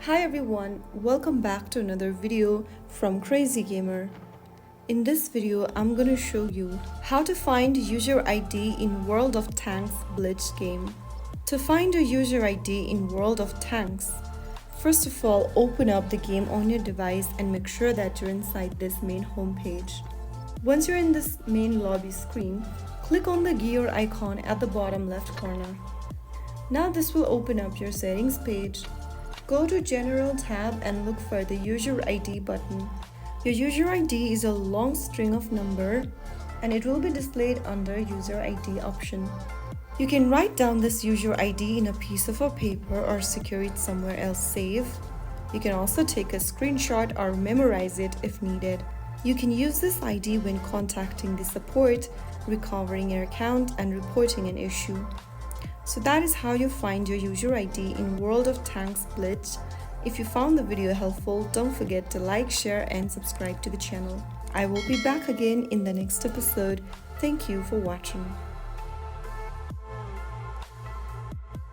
Hi everyone, welcome back to another video from Crazy Gamer. In this video, I'm gonna show you how to find user ID in World of Tanks Blitz game. To find a user ID in World of Tanks, first of all, open up the game on your device and make sure that you're inside this main homepage. Once you're in this main lobby screen, click on the gear icon at the bottom left corner. Now this will open up your settings page. Go to General tab and look for the User ID button. Your user ID is a long string of number and it will be displayed under User ID option. You can write down this user ID in a piece of paper or secure it somewhere else safe. You can also take a screenshot or memorize it if needed. You can use this ID when contacting the support, recovering your account, and reporting an issue. So that is how you find your user ID in World of Tanks Blitz. If you found the video helpful, don't forget to like, share and subscribe to the channel. I will be back again in the next episode. Thank you for watching.